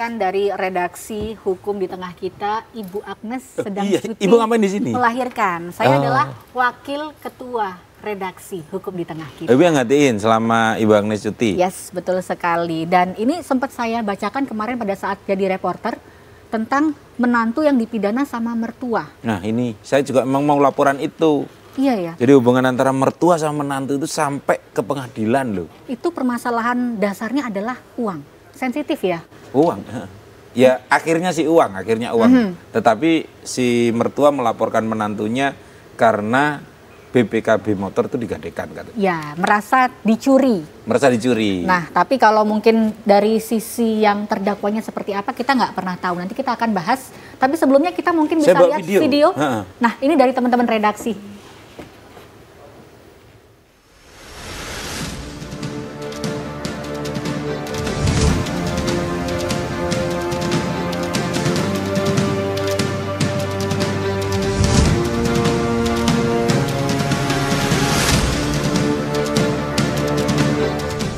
kan dari redaksi hukum di tengah kita, Ibu Agnes sedang cuti Ibu ngapain di sini? melahirkan. Saya adalah wakil ketua redaksi hukum di tengah kita. Ibu yang ngatiin selama Ibu Agnes cuti? Yes, betul sekali. Dan ini sempat saya bacakan kemarin pada saat jadi reporter tentang menantu yang dipidana sama mertua. Nah ini, saya juga memang mau laporan itu. Iya ya. Jadi hubungan antara mertua sama menantu itu sampai ke pengadilan loh. Itu permasalahan dasarnya adalah uang. Sensitif ya? Uang. Ya akhirnya sih uang, Tetapi si mertua melaporkan menantunya karena BPKB motor itu digadekan katanya. Ya, merasa dicuri. Merasa dicuri. Nah, tapi kalau mungkin dari sisi yang terdakwanya seperti apa, kita nggak pernah tahu. Nanti kita akan bahas. Tapi sebelumnya kita mungkin bisa lihat video. Nah, ini dari teman-teman redaksi.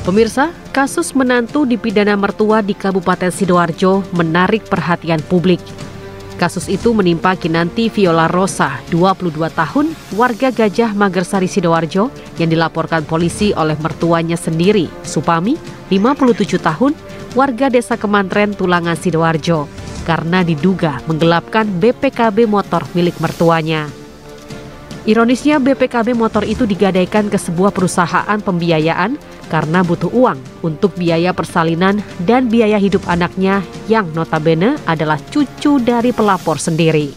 Pemirsa, kasus menantu dipidana mertua di Kabupaten Sidoarjo menarik perhatian publik. Kasus itu menimpa Kinanti Viola Rosa, 22 tahun, warga Gajah Magersari Sidoarjo yang dilaporkan polisi oleh mertuanya sendiri, Supami, 57 tahun, warga Desa Kemantren Tulangan Sidoarjo, karena diduga menggelapkan BPKB motor milik mertuanya. Ironisnya BPKB motor itu digadaikan ke sebuah perusahaan pembiayaan karena butuh uang untuk biaya persalinan dan biaya hidup anaknya yang notabene adalah cucu dari pelapor sendiri.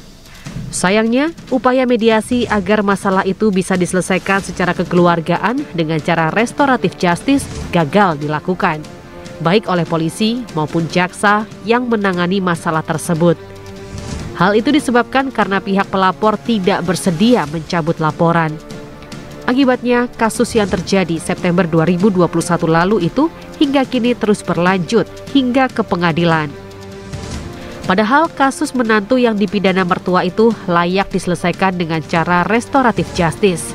Sayangnya, upaya mediasi agar masalah itu bisa diselesaikan secara kekeluargaan dengan cara restoratif justice gagal dilakukan, baik oleh polisi maupun jaksa yang menangani masalah tersebut. Hal itu disebabkan karena pihak pelapor tidak bersedia mencabut laporan. Akibatnya, kasus yang terjadi September 2021 lalu itu hingga kini terus berlanjut hingga ke pengadilan. Padahal kasus menantu yang dipidana mertua itu layak diselesaikan dengan cara restoratif justice.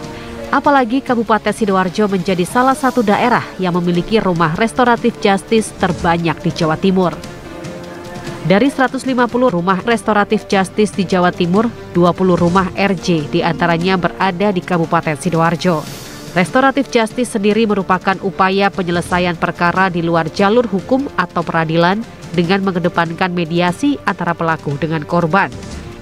Apalagi Kabupaten Sidoarjo menjadi salah satu daerah yang memiliki rumah restoratif justice terbanyak di Jawa Timur. Dari 150 rumah restoratif justice di Jawa Timur, 20 rumah RJ diantaranya berada di Kabupaten Sidoarjo. Restoratif justice sendiri merupakan upaya penyelesaian perkara di luar jalur hukum atau peradilan dengan mengedepankan mediasi antara pelaku dengan korban.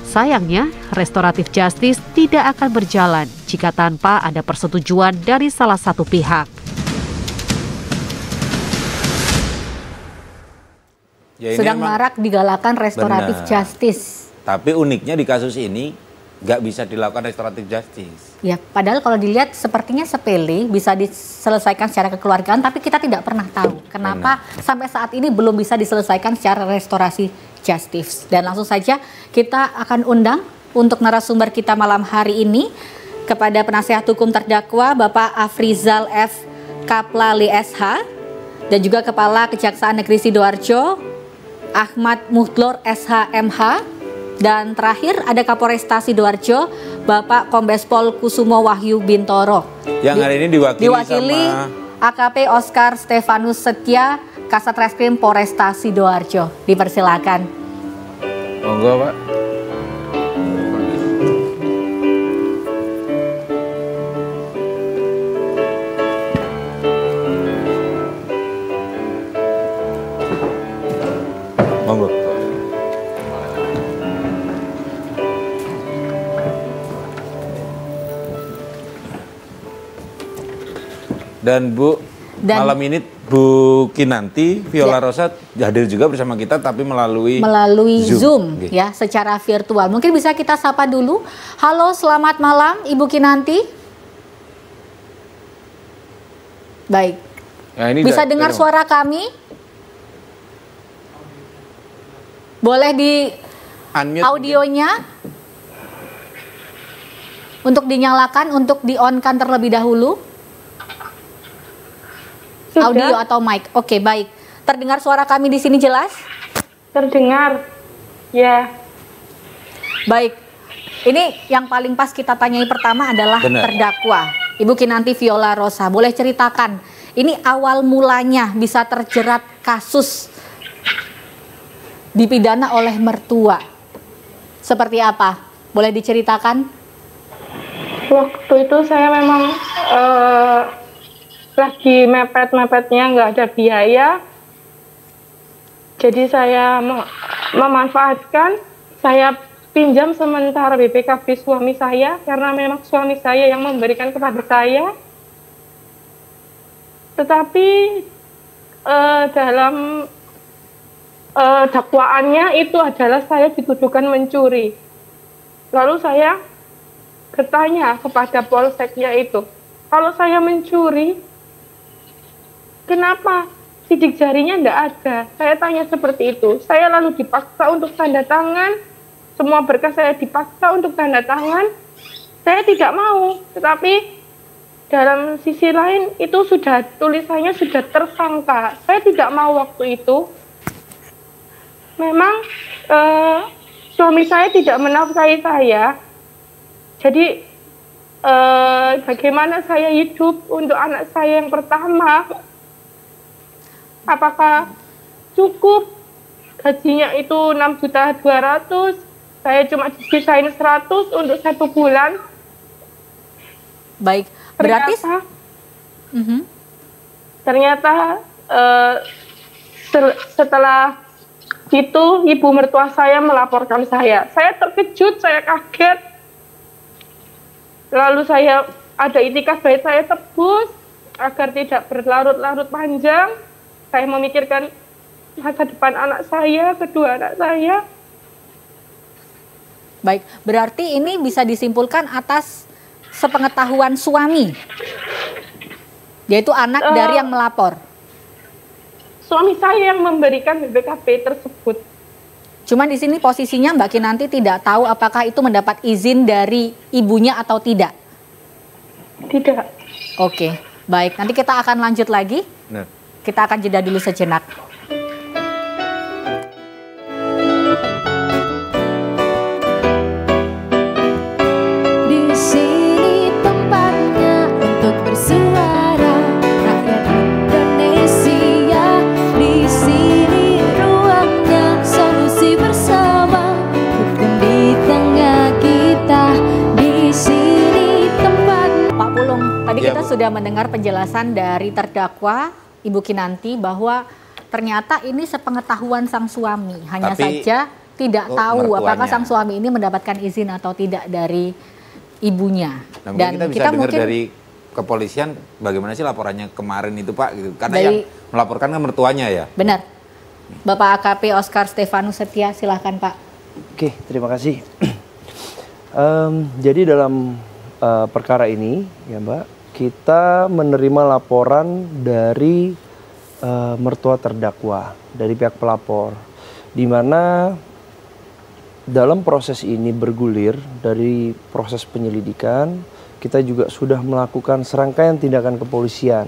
Sayangnya, restoratif justice tidak akan berjalan jika tanpa ada persetujuan dari salah satu pihak. Ya, sedang marak digalakan restoratif justice. Tapi uniknya di kasus ini nggak bisa dilakukan restoratif justice. Ya, padahal kalau dilihat sepertinya sepele, bisa diselesaikan secara kekeluargaan, tapi kita tidak pernah tahu kenapa sampai saat ini belum bisa diselesaikan secara restorasi justice. Dan langsung saja kita akan undang untuk narasumber kita malam hari ini kepada penasihat hukum terdakwa Bapak Afrizal F. Kaplali SH dan juga Kepala Kejaksaan Negeri Sidoarjo Ahmad Muhdlor SH.MH, dan terakhir ada Kapolresta Sidoarjo Bapak Kombes Pol Kusumo Wahyu Bintoro. Yang hari ini diwakili sama AKP Oscar Stefanus Setia, Kasat Reskrim Polresta Sidoarjo. Dipersilakan. Monggo, Pak. Monggo. Dan Bu, malam ini Bu Kinanti Viola Rosa hadir juga bersama kita tapi melalui Zoom ya, secara virtual. Mungkin bisa kita sapa dulu. Halo, selamat malam Ibu Kinanti. Baik. Ya, ini bisa dengar suara kami? Boleh di unmute audionya untuk dinyalakan, untuk di-on-kan terlebih dahulu. Sudah. Audio atau mic. Oke, baik. Terdengar suara kami di sini jelas? Terdengar. Ya. Baik. Ini yang paling pas kita tanyai pertama adalah terdakwa, Ibu Kinanti Viola Rosa. Boleh ceritakan, ini awal mulanya bisa terjerat kasus dipidana oleh mertua. Seperti apa? Boleh diceritakan? Waktu itu saya memang lagi mepet-mepetnya, nggak ada biaya. Jadi saya memanfaatkan, saya pinjam sementara BPKB suami saya, karena memang suami saya yang memberikan kepada saya. Tetapi dalam dakwaannya itu adalah saya dituduhkan mencuri. Lalu saya bertanya kepada polseknya itu, kalau saya mencuri, kenapa sidik jarinya tidak ada? Saya tanya seperti itu. Saya lalu dipaksa untuk tanda tangan, semua berkas saya dipaksa untuk tanda tangan. Saya tidak mau, tetapi dalam sisi lain itu sudah tulisannya sudah tersangka. Saya tidak mau waktu itu. Memang suami saya tidak menafkahi saya. Jadi bagaimana saya hidup untuk anak saya yang pertama? Apakah cukup gajinya itu 6.200.000? Saya cuma disisain 100 untuk 1 bulan. Baik, berarti ternyata setelah itu ibu mertua saya melaporkan saya. Saya terkejut, saya kaget. Lalu saya ada itikaf baik saya tebus agar tidak berlarut-larut panjang. Saya memikirkan masa depan anak saya, kedua anak saya. baik, berarti ini bisa disimpulkan atas sepengetahuan suami, yaitu anak dari yang melapor. Suami saya yang memberikan BPKB tersebut. Cuman di sini posisinya Mbak Kinanti tidak tahu apakah itu mendapat izin dari ibunya atau tidak. Tidak. Oke, baik. Nanti kita akan lanjut lagi. Benar. Kita akan jeda dulu sejenak. Di sini tempatnya untuk bersuara, rakyat Indonesia. Di sini ruangnya solusi bersama, hukum di tengah kita. Di sini tempat. Pak Pulung, tadi Ya, kita Bu. sudah mendengar penjelasan dari terdakwa Ibu Kinanti bahwa ternyata ini sepengetahuan sang suami. Hanya Tapi, saja tidak tahu mertuanya. apakah sang suami ini mendapatkan izin atau tidak dari ibunya. Nah, mungkin kita bisa dengar dari kepolisian bagaimana sih laporannya kemarin itu Pak gitu. Karena Dari- yang melaporkan kan mertuanya ya. Benar. Bapak AKP Oscar Stefanus Setia, silahkan Pak. Oke, terima kasih. Jadi dalam perkara ini, ya Mbak, kita menerima laporan dari mertua terdakwa, dari pihak pelapor, di mana dalam proses ini bergulir dari proses penyelidikan, kita juga sudah melakukan serangkaian tindakan kepolisian.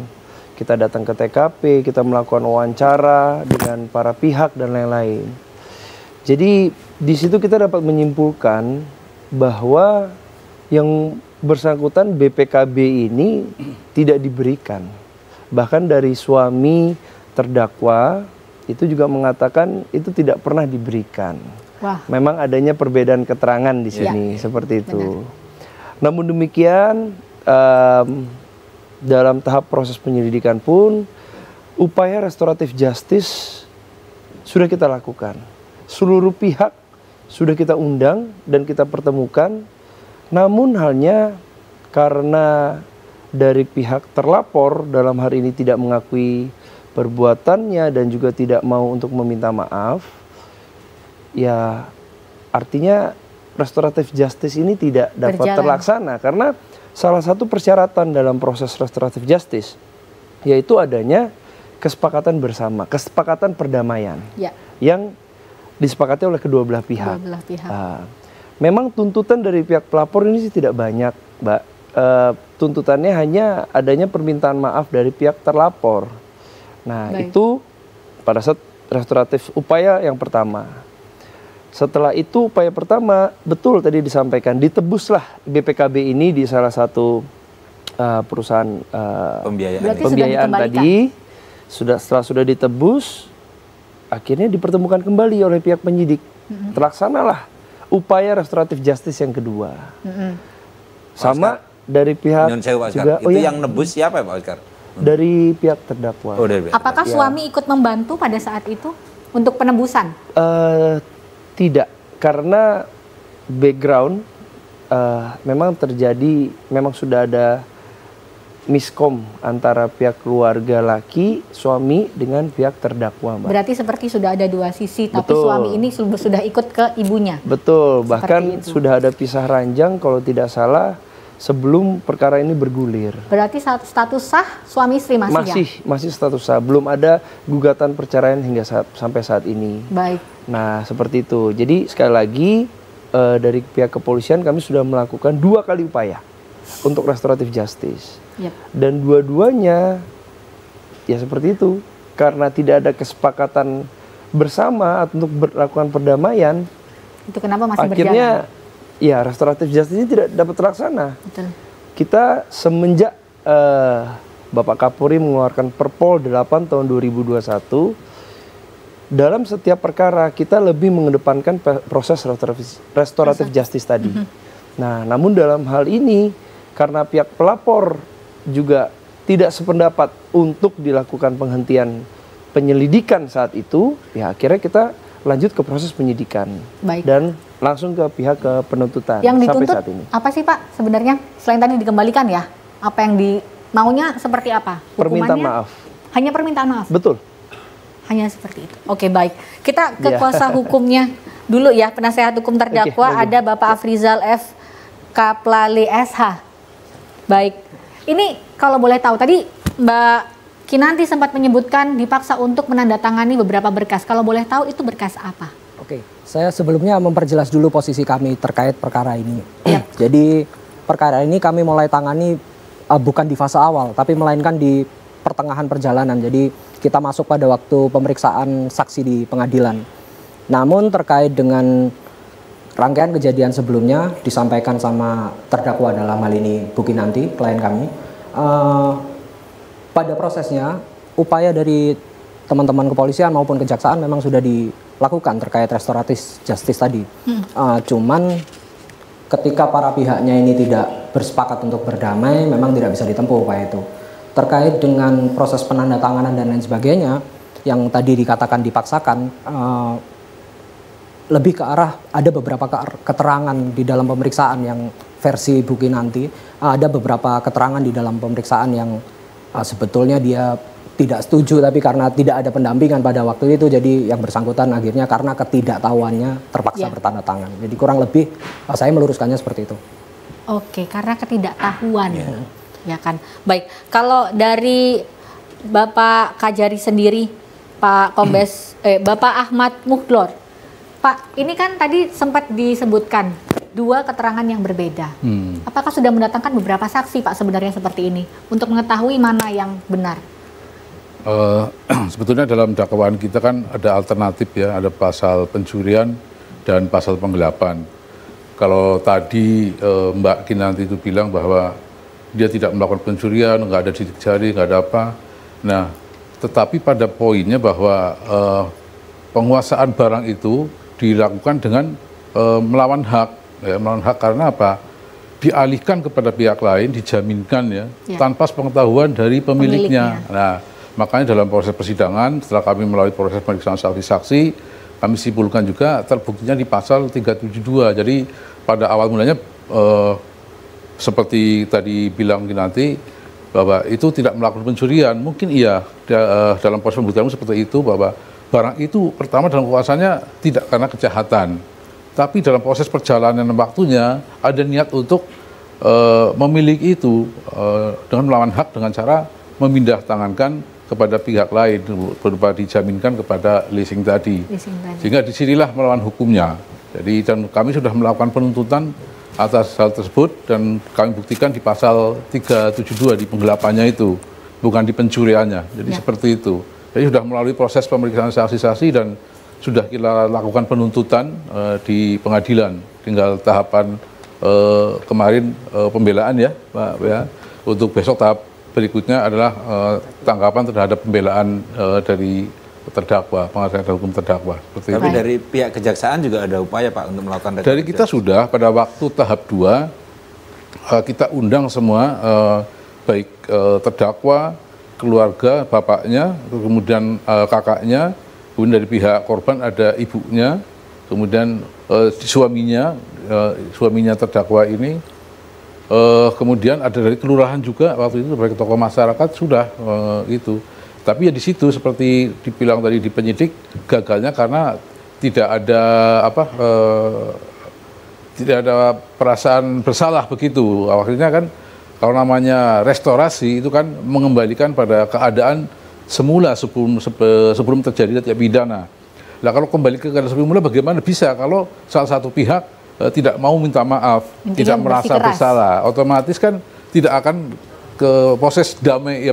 Kita datang ke TKP, kita melakukan wawancara dengan para pihak dan lain-lain. Jadi di situ kita dapat menyimpulkan bahwa yang bersangkutan BPKB ini tidak diberikan. Bahkan dari suami terdakwa itu juga mengatakan itu tidak pernah diberikan. Wah. Memang adanya perbedaan keterangan di sini seperti itu. Namun demikian dalam tahap proses penyelidikan pun upaya restoratif justice sudah kita lakukan. Seluruh pihak sudah kita undang dan kita pertemukan. Namun halnya karena dari pihak terlapor dalam hari ini tidak mengakui perbuatannya dan juga tidak mau untuk meminta maaf, ya artinya restoratif justice ini tidak dapat Berjalan. terlaksana karena salah satu persyaratan dalam proses restoratif justice yaitu adanya kesepakatan bersama, kesepakatan perdamaian Ya, yang disepakati oleh kedua belah pihak. kedua belah pihak. Memang tuntutan dari pihak pelapor ini sih tidak banyak, Mbak. Tuntutannya hanya adanya permintaan maaf dari pihak terlapor. Nah, Baik. itu pada saat restoratif upaya yang pertama. Setelah itu upaya pertama, betul tadi disampaikan, ditebuslah BPKB ini di salah satu perusahaan Pembiayaan. Berarti ya. sudah pembiayaan dikembalikan? tadi. Setelah sudah ditebus, akhirnya dipertemukan kembali oleh pihak penyidik. Terlaksanalah upaya restoratif justice yang kedua. Sama dari pihak Nyon sewu, Pak Oscar. juga, Itu yang nebus siapa ya Pak Oscar? dari pihak terdakwa. Oh, dari Apakah suami ikut membantu pada saat itu untuk penebusan? Tidak, karena background memang terjadi, memang sudah ada miskom antara pihak keluarga laki, suami dengan pihak terdakwa, Mbak. Berarti seperti sudah ada dua sisi, tapi Betul. suami ini sudah ikut ke ibunya. Betul, bahkan itu. sudah ada pisah ranjang kalau tidak salah sebelum perkara ini bergulir. Berarti status sah suami istri masih ya? Masih status sah, belum ada gugatan perceraian hingga sampai saat ini. Baik. Nah, seperti itu. Jadi sekali lagi dari pihak kepolisian kami sudah melakukan 2 kali upaya untuk restoratif justice. Yep. Dan dua-duanya ya seperti itu. Karena tidak ada kesepakatan bersama untuk melakukan perdamaian, Itu kenapa masih akhirnya berjalan? ya restoratif justice ini tidak dapat terlaksana. Betul. Kita semenjak Bapak Kapolri mengeluarkan Perpol 8 tahun 2021, dalam setiap perkara kita lebih mengedepankan proses restoratif justice tadi. Nah, namun dalam hal ini karena pihak pelapor juga tidak sependapat untuk dilakukan penghentian penyelidikan saat itu, ya akhirnya kita lanjut ke proses penyidikan. Baik. Dan langsung ke pihak ke penuntutan Yang sampai dituntut saat ini. apa sih Pak sebenarnya? Selain tadi dikembalikan ya, apa yang maunya seperti apa? Permintaan Hukumannya? maaf. Hanya permintaan maaf? Betul. Hanya seperti itu. Oke, baik. Kita ke Ya. kuasa hukumnya dulu ya, penasehat hukum terdakwa. Oke, ada Bapak Afrizal F. Kaplali SH. Baik. Ini kalau boleh tahu, tadi Mbak Kinanti sempat menyebutkan dipaksa untuk menandatangani beberapa berkas. Kalau boleh tahu itu berkas apa? Oke, saya sebelumnya memperjelas dulu posisi kami terkait perkara ini. Jadi perkara ini kami mulai tangani bukan di fase awal, tapi melainkan di pertengahan perjalanan. Jadi kita masuk pada waktu pemeriksaan saksi di pengadilan. Namun terkait dengan rangkaian kejadian sebelumnya disampaikan sama terdakwa dalam hal ini Bu Kinanti, klien kami. Pada prosesnya upaya dari teman-teman kepolisian maupun kejaksaan memang sudah dilakukan terkait restoratif justice tadi. Cuman ketika para pihaknya ini tidak bersepakat untuk berdamai, memang tidak bisa ditempuh upaya itu. Terkait dengan proses penandatanganan dan lain sebagainya yang tadi dikatakan dipaksakan, lebih ke arah ada beberapa keterangan di dalam pemeriksaan yang versi Bu Kinanti, ada beberapa keterangan di dalam pemeriksaan yang sebetulnya dia tidak setuju, tapi karena tidak ada pendampingan pada waktu itu, jadi yang bersangkutan akhirnya karena ketidaktahuannya terpaksa bertanda tangan. Jadi kurang lebih saya meluruskannya seperti itu. Oke, karena ketidaktahuan. Ya kan. Baik, kalau dari Bapak Kajari sendiri, Pak Kombes, Bapak Ahmad Mukhlor, Pak, ini kan tadi sempat disebutkan 2 keterangan yang berbeda. Apakah sudah mendatangkan beberapa saksi Pak sebenarnya seperti ini untuk mengetahui mana yang benar? Sebetulnya dalam dakwaan kita kan ada alternatif ya, ada pasal pencurian dan pasal penggelapan. Kalau tadi Mbak Kinanti itu bilang bahwa dia tidak melakukan pencurian, nggak ada sidik jari, nggak ada apa. Nah, tetapi pada poinnya bahwa penguasaan barang itu dilakukan dengan melawan hak, ya, melawan hak karena apa? Dialihkan kepada pihak lain, dijaminkan ya, tanpa pengetahuan dari pemiliknya. Nah, makanya dalam proses persidangan, setelah kami melalui proses pemeriksaan saksi-saksi, kami simpulkan juga terbuktinya di pasal 372. Jadi pada awal mulanya seperti tadi bilang nanti bahwa itu tidak melakukan pencurian, mungkin iya dalam proses pembuktian seperti itu, bahwa barang itu pertama dalam kuasanya tidak karena kejahatan, tapi dalam proses perjalanan waktunya ada niat untuk memiliki itu dengan melawan hak dengan cara memindah tangankan kepada pihak lain berupa dijaminkan kepada leasing tadi. Sehingga disinilah melawan hukumnya. Jadi dan kami sudah melakukan penuntutan atas hal tersebut dan kami buktikan di pasal 372 di penggelapannya itu, bukan di pencuriannya. Jadi seperti itu. Jadi sudah melalui proses pemeriksaan saksi-saksi dan sudah kita lakukan penuntutan di pengadilan. Tinggal tahapan kemarin pembelaan ya, Pak ya. Untuk besok tahap berikutnya adalah tanggapan terhadap pembelaan dari terdakwa, penasihat hukum terdakwa. Seperti Tapi itu. dari pihak kejaksaan juga ada upaya Pak untuk melakukan Dari kita sudah pada waktu tahap 2 kita undang semua baik terdakwa, keluarga, bapaknya, kemudian kakaknya, kemudian dari pihak korban ada ibunya, kemudian suaminya terdakwa ini, kemudian ada dari kelurahan juga waktu itu sebagai tokoh masyarakat sudah itu. Tapi ya di situ seperti dibilang tadi di penyidik gagalnya karena tidak ada tidak ada perasaan bersalah begitu. Akhirnya kan kalau namanya restorasi itu kan mengembalikan pada keadaan semula sebelum terjadi tindak pidana. Nah kalau kembali ke keadaan semula bagaimana bisa kalau salah satu pihak tidak mau minta maaf, tidak merasa bersalah, otomatis kan tidak akan ke proses damai,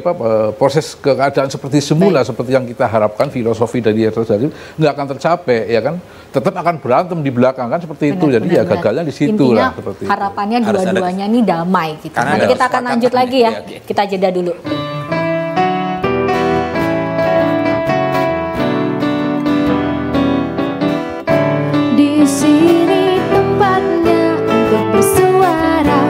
proses keadaan seperti semula seperti yang kita harapkan filosofi dari Yesus nggak akan tercapai, ya kan? Tetap akan berantem di belakang kan seperti itu. Jadi ya gagalnya di situ lah. Seperti harapannya itu. Dua-duanya ini damai gitu. Karena Nanti kita akan lanjut lagi ya. Kita jeda dulu. Di sini tempatnya untuk bersuara,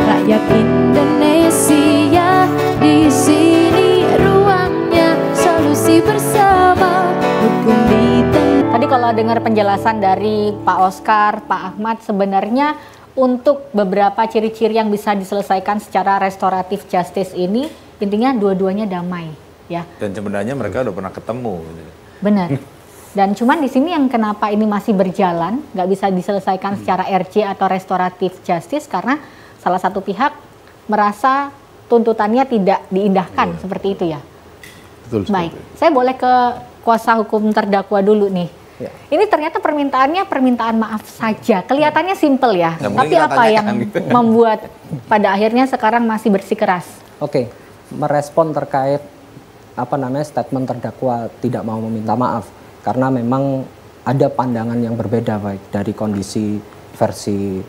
rakyat Indonesia. Di sini ruangnya solusi bersama, hukum di tengah. Tadi kalau dengar penjelasan dari Pak Oscar, Pak Ahmad, sebenarnya untuk beberapa ciri-ciri yang bisa diselesaikan secara restoratif justice ini, intinya dua-duanya damai, ya. Dan sebenarnya mereka udah pernah ketemu. Benar. Dan cuman di sini yang kenapa ini masih berjalan, nggak bisa diselesaikan secara RJ atau restoratif justice karena salah satu pihak merasa tuntutannya tidak diindahkan, seperti itu ya. Betul. Baik, saya boleh ke kuasa hukum terdakwa dulu nih. Ya. Ini ternyata permintaannya permintaan maaf saja. Kelihatannya simpel ya. Ya, Tapi kita apa yang tanyakan gitu. membuat pada akhirnya sekarang masih bersikeras? Oke, merespon terkait statement terdakwa tidak mau meminta maaf karena memang ada pandangan yang berbeda baik dari kondisi versi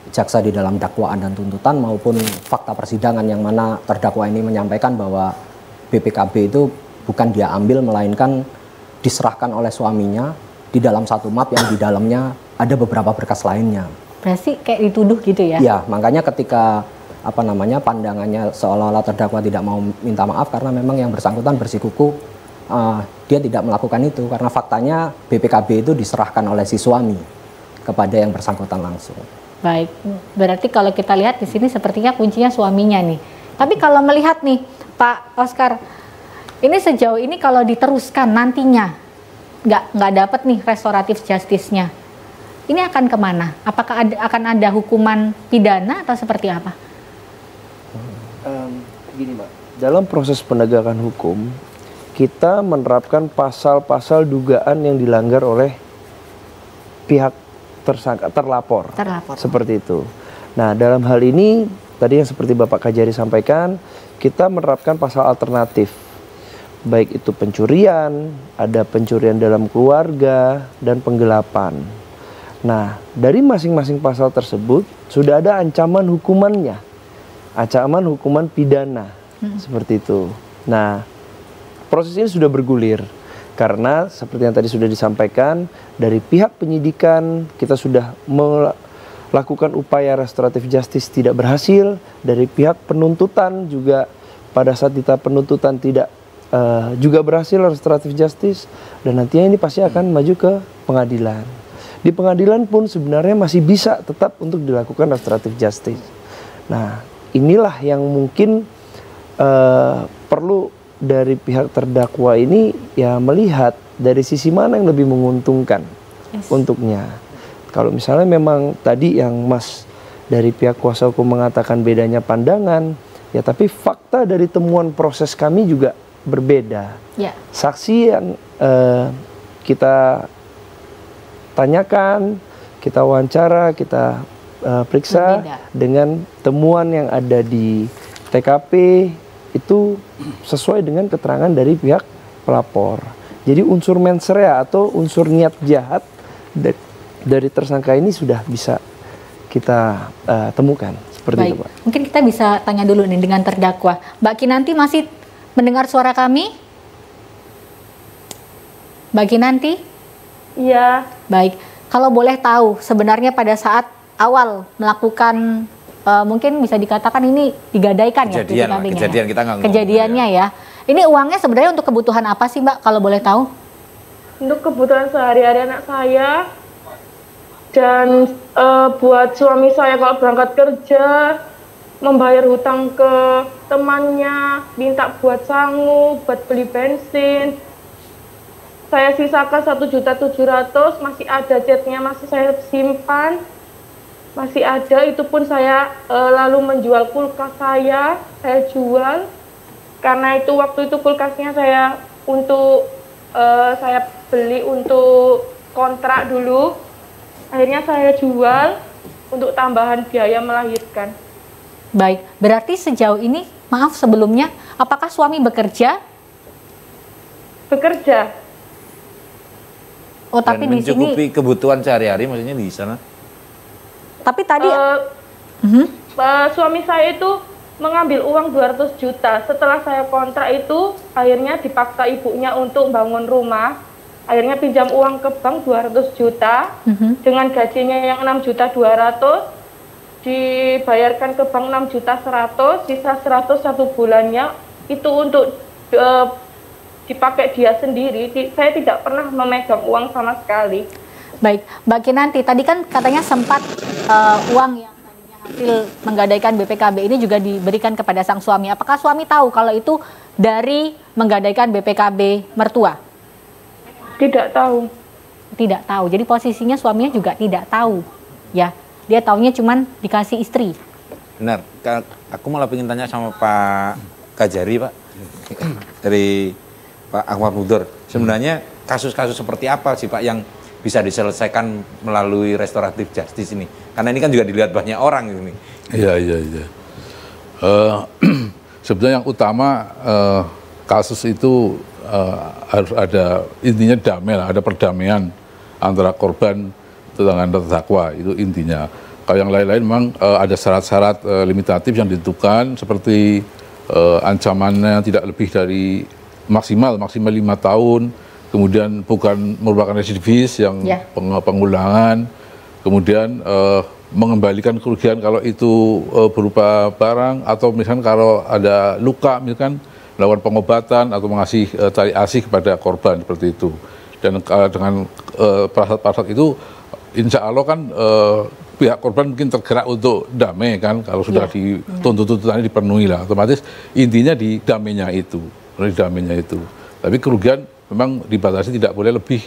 jaksa di dalam dakwaan dan tuntutan maupun fakta persidangan yang mana terdakwa ini menyampaikan bahwa BPKB itu bukan dia ambil melainkan diserahkan oleh suaminya di dalam satu map yang di dalamnya ada beberapa berkas lainnya. Berarti kayak dituduh gitu ya? Ya, makanya ketika pandangannya seolah-olah terdakwa tidak mau minta maaf karena memang yang bersangkutan bersikukuh dia tidak melakukan itu karena faktanya BPKB itu diserahkan oleh si suami kepada yang bersangkutan langsung. Baik, berarti kalau kita lihat di sini sepertinya kuncinya suaminya nih. Tapi kalau melihat nih Pak Oscar, ini sejauh ini kalau diteruskan nantinya nggak dapat nih restoratif justice-nya, ini akan kemana? Apakah akan ada hukuman pidana atau seperti apa? Gini Mbak, dalam proses penegakan hukum kita menerapkan pasal-pasal dugaan yang dilanggar oleh pihak tersangka terlapor. Seperti itu. Nah, dalam hal ini tadi yang seperti Bapak Kajari sampaikan, kita menerapkan pasal alternatif. Baik itu pencurian, ada pencurian dalam keluarga dan penggelapan. Nah, dari masing-masing pasal tersebut sudah ada ancaman hukumannya. Ancaman hukuman pidana. Seperti itu. Nah, proses ini sudah bergulir karena seperti yang tadi sudah disampaikan dari pihak penyidikan kita sudah melakukan upaya restoratif justice tidak berhasil, dari pihak penuntutan juga pada saat kita penuntutan tidak juga berhasil restoratif justice dan nantinya ini pasti akan maju ke pengadilan. Di pengadilan pun sebenarnya masih bisa tetap untuk dilakukan restoratif justice. Nah, inilah yang mungkin perlu dari pihak terdakwa ini ya melihat dari sisi mana yang lebih menguntungkan untuknya. Kalau misalnya memang tadi yang Mas dari pihak kuasa hukum mengatakan bedanya pandangan, ya tapi fakta dari temuan proses kami juga berbeda. Ya. Saksi yang kita tanyakan, kita wawancara, kita periksa berbeda dengan temuan yang ada di TKP itu sesuai dengan keterangan dari pihak pelapor. Jadi unsur mens rea atau unsur niat jahat dari tersangka ini sudah bisa kita temukan. Seperti Baik. itu, Pak. Mungkin kita bisa tanya dulu nih dengan terdakwa. Mbak Kinanti masih mendengar suara kami? Mbak Kinanti? Iya. Baik, kalau boleh tahu sebenarnya pada saat awal melakukan mungkin bisa dikatakan ini digadaikan ya BPKB-nya. Kejadian kita nggak ngomong, kejadiannya ya. Ini uangnya sebenarnya untuk kebutuhan apa sih Mbak kalau boleh tahu? Untuk kebutuhan sehari-hari anak saya dan buat suami saya kalau berangkat kerja, membayar hutang ke temannya, minta buat sangu, buat beli bensin. Saya sisakan 1.700.000, masih ada chatnya, masih saya simpan. Masih ada, itu pun saya lalu menjual kulkas saya jual. Karena itu waktu itu kulkasnya saya saya beli untuk kontrak dulu. Akhirnya saya jual untuk tambahan biaya melahirkan. Baik, berarti sejauh ini, maaf sebelumnya, apakah suami bekerja? Bekerja. Oh, tapi Dan di sini mencukupi kebutuhan sehari-hari maksudnya di sana. tapi tadi suami saya itu mengambil uang 200 juta. Setelah saya kontrak itu, akhirnya dipaksa ibunya untuk bangun rumah. Akhirnya pinjam uang ke bank 200 juta. Dengan gajinya yang 6.200.000, dibayarkan ke bank 6.100.000, sisa 100 satu bulannya. Itu untuk dipakai dia sendiri. Saya tidak pernah memegang uang sama sekali. baik, Mbak Kinanti, tadi kan katanya sempat uang yang tadinya hasil menggadaikan BPKB ini juga diberikan kepada sang suami. Apakah suami tahu kalau itu dari menggadaikan BPKB mertua? Tidak tahu. Tidak tahu. Jadi posisinya suaminya juga tidak tahu. Ya, dia taunya cuman dikasih istri. Benar. Aku malah pengen tanya sama Pak Kajari, Pak. Dari Pak Ahmad Mudhor. Sebenarnya kasus-kasus seperti apa sih, Pak, yang bisa diselesaikan melalui restoratif justice ini? Karena ini kan juga dilihat banyak orang ini. Iya. Sebenarnya yang utama kasus itu harus ada intinya damai lah, ada perdamaian antara korban dengan terdakwa, itu intinya. Kalau yang lain-lain memang ada syarat-syarat limitatif yang ditentukan seperti ancamannya tidak lebih dari maksimal 5 tahun. Kemudian bukan merupakan residivis yang pengulangan, kemudian mengembalikan kerugian kalau itu berupa barang, atau misalkan kalau ada luka misalkan melakukan pengobatan atau mengasih tali asih kepada korban, seperti itu. Dan dengan prasyarat itu insya Allah kan pihak korban mungkin tergerak untuk damai kan, kalau sudah tuntutannya dipenuhi lah, otomatis intinya di damainya itu, Tapi kerugian memang dibatasi tidak boleh lebih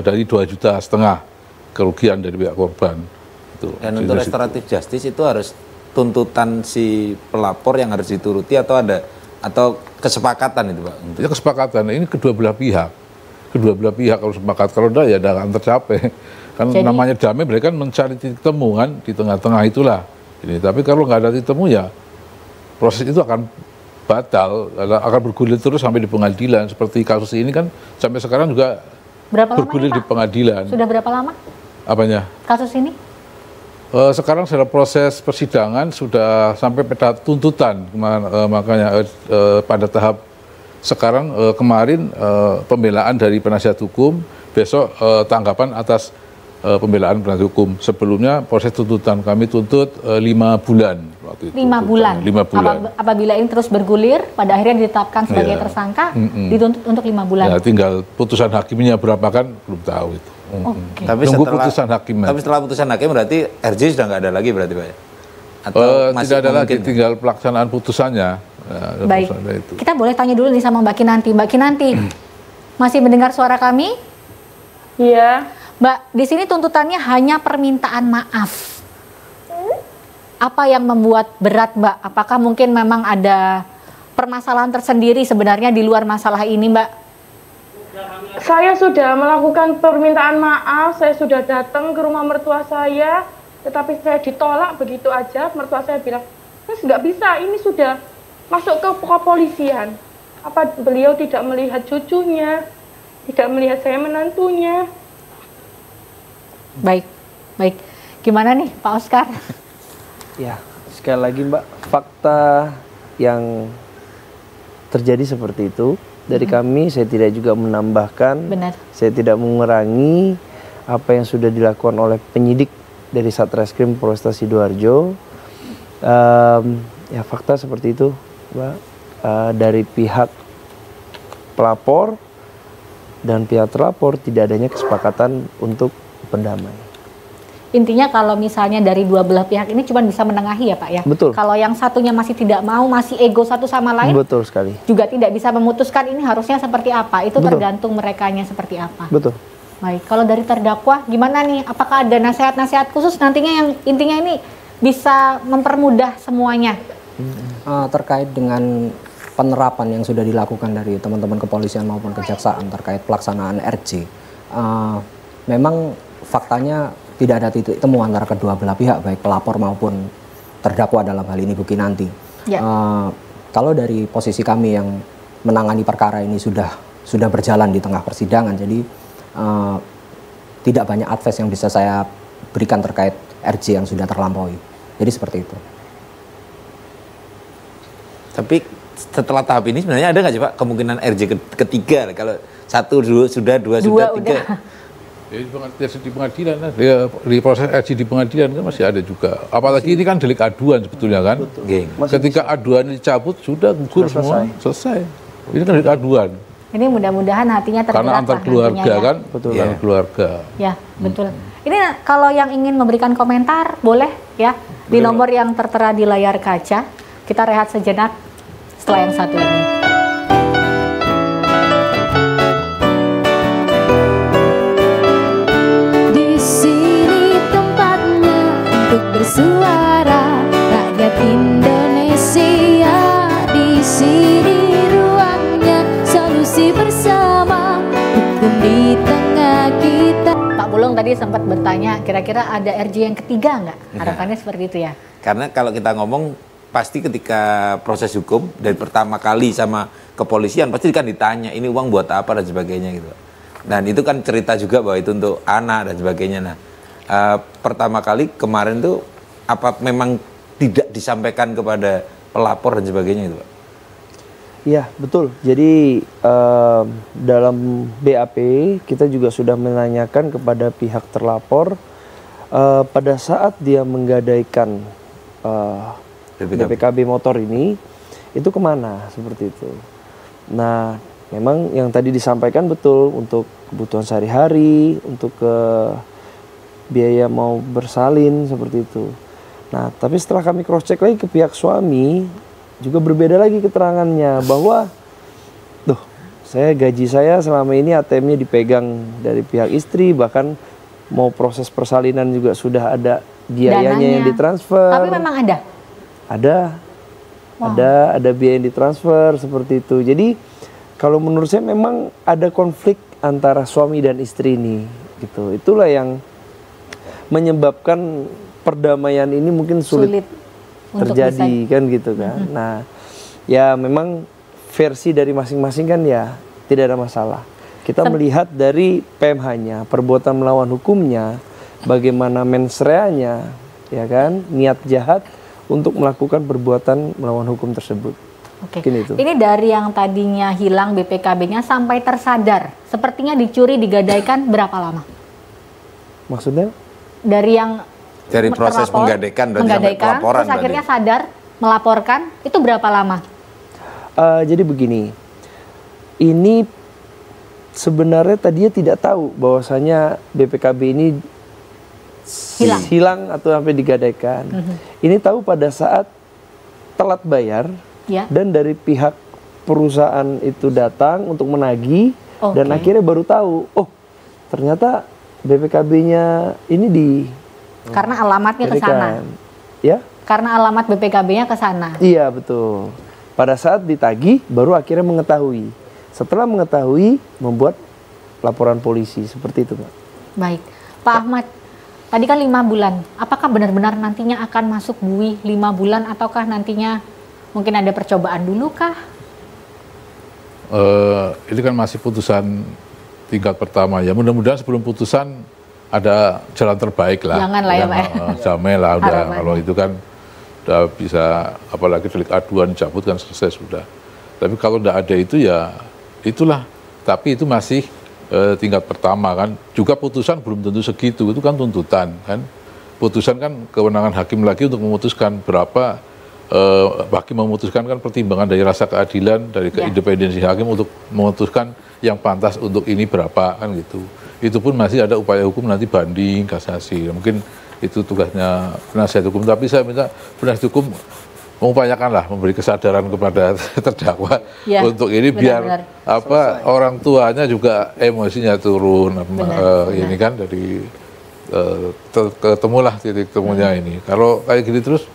dari 2,5 juta kerugian dari pihak korban. Dan untuk restoratif justice itu harus tuntutan si pelapor yang harus dituruti atau kesepakatan itu, Pak? Ya kesepakatan, ini kedua belah pihak kalau sepakat, kalau enggak ya tidak akan tercapai. Kan namanya damai berarti kan mencari titik temu kan, di tengah-tengah itulah. Tapi kalau nggak ada titik temu ya proses itu akan batal, akan bergulir terus sampai di pengadilan. Seperti kasus ini kan sampai sekarang juga bergulir di pengadilan. Sudah berapa lama? Apanya? Kasus ini? Sekarang dalam proses persidangan sudah sampai pada tuntutan, makanya pada tahap sekarang kemarin pembelaan dari penasihat hukum, besok tanggapan atas pembelaan penasihat hukum. Sebelumnya proses tuntutan kami tuntut 5 bulan waktu itu. 5 bulan. 5 bulan. Apabila ini terus bergulir, pada akhirnya ditetapkan sebagai tersangka, dituntut untuk 5 bulan. Ya, tinggal putusan hakimnya berapa kan belum tahu itu. Okay. Tapi setelah putusan hakim berarti RJ sudah nggak ada lagi berarti, Pak? Atau tidak ada lagi, tinggal pelaksanaan putusannya. Baik, kita boleh tanya dulu nih sama Mbak Kinanti. Mbak Kinanti, masih mendengar suara kami? Iya. Mbak, di sini tuntutannya hanya permintaan maaf. Apa yang membuat berat, Mbak? Apakah mungkin memang ada permasalahan tersendiri sebenarnya di luar masalah ini, Mbak? Saya sudah melakukan permintaan maaf, saya sudah datang ke rumah mertua saya, tetapi saya ditolak begitu aja. Mertua saya bilang, nggak bisa, ini sudah masuk ke kepolisian. Apa beliau tidak melihat cucunya, tidak melihat saya menantunya? Baik. Gimana nih Pak Oscar? Ya, sekali lagi Mbak, fakta yang terjadi seperti itu. dari kami. Saya tidak juga menambahkan, Benar. saya tidak mengurangi apa yang sudah dilakukan oleh penyidik dari Satreskrim Polresta Sidoarjo. Ya fakta seperti itu, Mbak. Dari pihak pelapor dan pihak terlapor tidak adanya kesepakatan untuk berdamai. Intinya kalau misalnya dari dua belah pihak ini cuma bisa menengahi ya Pak ya. Betul. Kalau yang satunya masih tidak mau, masih ego satu sama lain, Betul sekali. juga tidak bisa memutuskan ini harusnya seperti apa. Itu Betul. tergantung merekanya seperti apa. Betul. Baik, kalau dari terdakwa gimana nih? Apakah ada nasihat-nasihat khusus nantinya yang intinya ini bisa mempermudah semuanya? Terkait dengan penerapan yang sudah dilakukan dari teman-teman kepolisian maupun kejaksaan terkait pelaksanaan RJ, memang faktanya tidak ada titik temu antara kedua belah pihak, baik pelapor maupun terdakwa dalam hal ini Bu Kinanti. Ya. Kalau dari posisi kami yang menangani perkara ini sudah berjalan di tengah persidangan, jadi tidak banyak advice yang bisa saya berikan terkait RJ yang sudah terlampaui. Jadi seperti itu. Tapi setelah tahap ini sebenarnya ada nggak sih Pak kemungkinan RJ ketiga? Kalau satu sudah, dua sudah, tiga. Ya, di pengadilan, di proses RJ di pengadilan kan masih ada juga. Apalagi ini kan delik aduan sebetulnya kan. Ketika aduan dicabut sudah gugur semua, selesai. Ini kan delik aduan. Ini mudah-mudahan hatinya tergerak. Karena antar keluarga ya. kan, betul kan keluarga. Ya, betul. Ini kalau yang ingin memberikan komentar boleh ya di nomor yang tertera di layar kaca. Kita rehat sejenak setelah yang satu ini. Di sini tempatnya untuk bersuara rakyat Indonesia. Di sini ruangnya solusi bersama, hukum di tengah kita. Pak Pulung tadi sempat bertanya, kira-kira ada RJ yang ketiga nggak? Harapannya seperti itu ya? Karena kalau kita ngomong pasti ketika proses hukum dari pertama kali sama kepolisian pasti kan ditanya ini uang buat apa dan sebagainya gitu. Dan itu kan cerita juga bahwa itu untuk anak dan sebagainya. Nah, pertama kali kemarin tuh apa memang tidak disampaikan kepada pelapor dan sebagainya itu, Pak? Iya, betul. Jadi dalam BAP kita juga sudah menanyakan kepada pihak terlapor pada saat dia menggadaikan BPKB motor ini itu kemana seperti itu. Nah, memang yang tadi disampaikan betul untuk kebutuhan sehari-hari, untuk biaya mau bersalin seperti itu. Nah, tapi setelah kami cross check lagi ke pihak suami juga berbeda lagi keterangannya bahwa gaji saya selama ini ATM-nya dipegang dari pihak istri, bahkan mau proses persalinan juga sudah ada biayanya yang ditransfer. Tapi memang ada? Ada. Wow. Ada biaya yang ditransfer seperti itu. Jadi kalau menurut saya memang ada konflik antara suami dan istri ini gitu. Itulah yang menyebabkan perdamaian ini mungkin sulit terjadi kan gitu kan. Nah, ya memang versi dari masing-masing kan ya tidak ada masalah. Kita melihat dari PMH-nya, perbuatan melawan hukumnya, bagaimana mens rea-nya, ya kan, niat jahat untuk melakukan perbuatan melawan hukum tersebut. Oke. Ini dari yang tadinya hilang BPKB-nya sampai tersadar, sepertinya dicuri digadaikan berapa lama? Maksudnya? Dari proses menggadaikan dan sampai pelaporan terus akhirnya sadar melaporkan itu berapa lama? Jadi begini, ini sebenarnya tadinya tidak tahu bahwasanya BPKB ini hilang atau sampai digadaikan. Ini tahu pada saat telat bayar dan dari pihak perusahaan itu datang untuk menagih dan akhirnya baru tahu, oh ternyata BPKB-nya ini karena alamatnya ke sana. Ya? Karena alamat BPKB-nya ke sana. Iya, betul. Pada saat ditagih baru akhirnya mengetahui. Setelah mengetahui membuat laporan polisi seperti itu, Pak. Baik. Pak Ahmad, tadi kan 5 bulan. Apakah benar-benar nantinya akan masuk BUI 5 bulan ataukah nantinya mungkin ada percobaan dulu kah? Ini kan masih putusan tingkat pertama ya. Mudah-mudahan sebelum putusan ada jalan terbaik lah. Jangan lah ya Pak. Jamai lah udah. Kalau itu kan udah bisa, apalagi delik aduan cabut kan selesai sudah. Tapi kalau tidak ada itu ya itulah. Tapi itu masih tingkat pertama kan. Juga putusan belum tentu segitu, itu kan tuntutan kan. Putusan kan kewenangan hakim lagi untuk memutuskan berapa. Hakim memutuskan kan pertimbangan dari rasa keadilan, dari keindependensi hakim untuk memutuskan yang pantas untuk ini berapa kan gitu. Itu pun masih ada upaya hukum nanti banding, kasasi. Mungkin itu tugasnya penasihat hukum. Tapi saya minta penasihat hukum mengupayakanlah memberi kesadaran kepada terdakwa untuk ini biar orang tuanya juga emosinya turun. Ini kan dari ketemulah titik temunya ini. Kalau kayak gini terus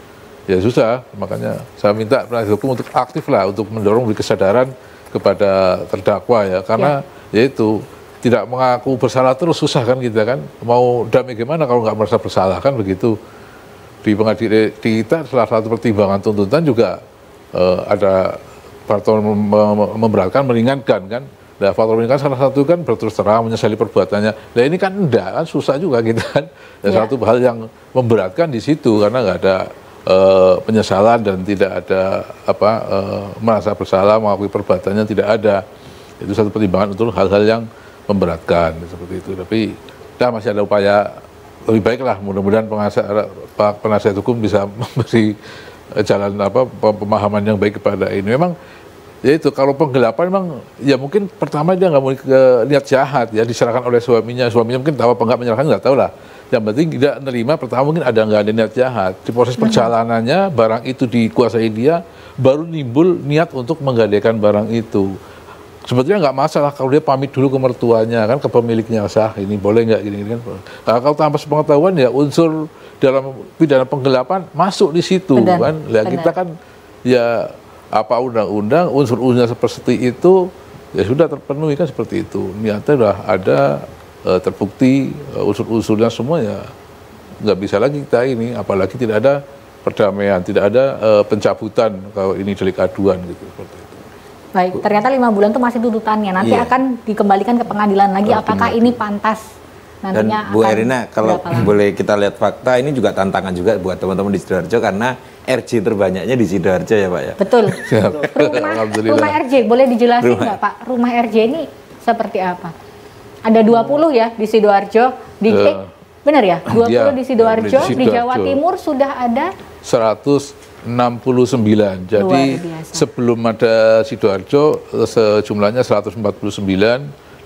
ya susah. Makanya saya minta penasihat hukum untuk aktif lah untuk mendorong beri kesadaran kepada terdakwa ya, karena yaitu tidak mengaku bersalah terus susah kan kita kan, mau damai gimana kalau nggak merasa bersalah kan begitu. Di pengadilan kita salah satu pertimbangan tuntutan juga ada faktor memberatkan, meringankan kan. Nah, faktor meringankan salah satu kan berterus terang menyesali perbuatannya. Nah ini kan enggak kan, susah juga gitu kan. Dan satu hal yang memberatkan di situ karena nggak ada penyesalan dan tidak ada merasa bersalah mengakui perbuatannya, tidak ada. Itu satu pertimbangan untuk hal-hal yang memberatkan seperti itu. Tapi masih ada upaya lebih baik lah, mudah-mudahan penasihat hukum bisa memberi jalan pemahaman yang baik kepada ini. Memang ya itu, kalau penggelapan memang ya mungkin pertama dia nggak mau niat jahat ya, diserahkan oleh suaminya mungkin tahu apa nggak menyerahkan nggak tahu lah. Yang penting tidak menerima, pertama mungkin nggak ada niat jahat. Di proses perjalanannya barang itu dikuasai dia, baru nimbul niat untuk menggadaikan barang itu. Sebetulnya nggak masalah kalau dia pamit dulu ke mertuanya kan, ke pemiliknya, sah ini boleh nggak gini kan. Nah, kalau tanpa sepengetahuan ya unsur dalam pidana penggelapan masuk di situ kan. Nah, kita kan ya apa undang-undang unsur-unsurnya seperti itu ya sudah terpenuhi kan, seperti itu. Niatnya sudah ada, terbukti unsur-unsurnya semua, ya nggak bisa lagi kita ini, apalagi tidak ada perdamaian, tidak ada pencabutan kalau ini delik aduan gitu, seperti itu. Baik, ternyata 5 bulan itu masih tuntutannya, nanti akan dikembalikan ke pengadilan lagi apakah ini pantas nantinya. Dan Bu Erina, kalau boleh kita lihat fakta, ini juga tantangan juga buat teman-teman di Sidoarjo karena RJ terbanyaknya di Sidoarjo ya Pak ya. Betul. Rumah RJ, boleh dijelasin nggak Pak, rumah RJ ini seperti apa? Ada 20 ya di Sidoarjo, benar ya? 20 di Sidoarjo, di Jawa Timur sudah ada 169. Jadi sebelum ada Sidoarjo sejumlahnya 149,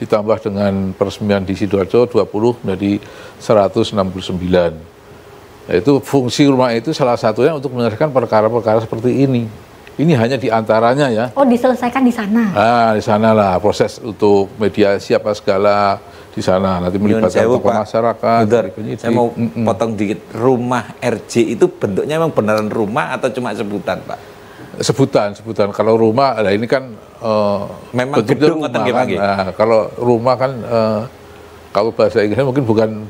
ditambah dengan peresmian di Sidoarjo 20 menjadi 169. Nah, itu fungsi rumah itu salah satunya untuk menyelesaikan perkara-perkara seperti ini. Ini hanya diantaranya ya. Oh, diselesaikan di sana? Di sana lah proses untuk mediasi apa segala di sana, nanti melibatkan tokoh masyarakat. Saya mau potong dikit, rumah RJ itu bentuknya memang beneran rumah atau cuma sebutan Pak? Sebutan. Kalau rumah, nah ini kan memang gedung atau gimana? Nah, kalau rumah kan kalau bahasa Inggrisnya mungkin bukan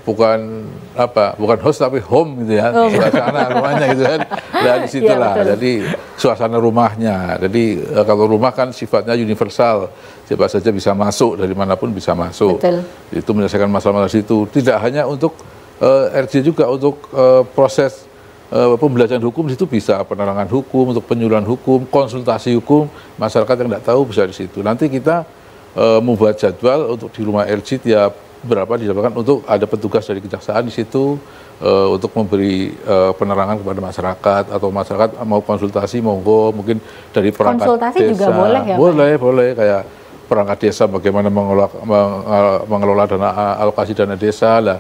host tapi home gitu ya, suasana rumahnya gitu kan. Dan di situlah, jadi suasana rumahnya. Jadi kalau rumah kan sifatnya universal, siapa saja bisa masuk, dari manapun bisa masuk. Betul. Itu menyelesaikan masalah-masalah situ. Tidak hanya untuk RJ, juga untuk proses pembelajaran hukum di situ bisa, penerangan hukum, untuk penyuluhan hukum, konsultasi hukum, masyarakat yang tidak tahu bisa di situ. Nanti kita membuat jadwal untuk di rumah RJ tiap berapa dijadwalkan untuk ada petugas dari kejaksaan di situ untuk memberi penerangan kepada masyarakat, atau masyarakat mau konsultasi monggo, mungkin dari perangkat konsultasi desa juga boleh ya boleh kayak perangkat desa bagaimana mengelola dana, alokasi dana desa lah.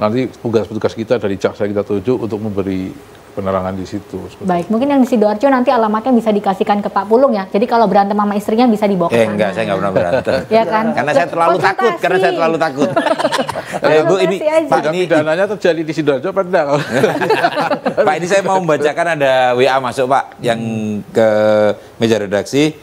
Nanti petugas-petugas kita dari jaksa kita tunjuk untuk memberi penerangan di situ. Baik, mungkin yang di Sidoarjo nanti alamatnya bisa dikasihkan ke Pak Pulung ya. Jadi kalau berantem sama istrinya bisa dibawa ke sana. Enggak, saya nggak pernah berantem. Ya kan? Karena saya terlalu takut. Bu, ini Pak, ini pidananya terjadi di Sidoarjo apa enggak? Pak, ini saya mau membacakan, ada WA masuk Pak yang ke meja redaksi.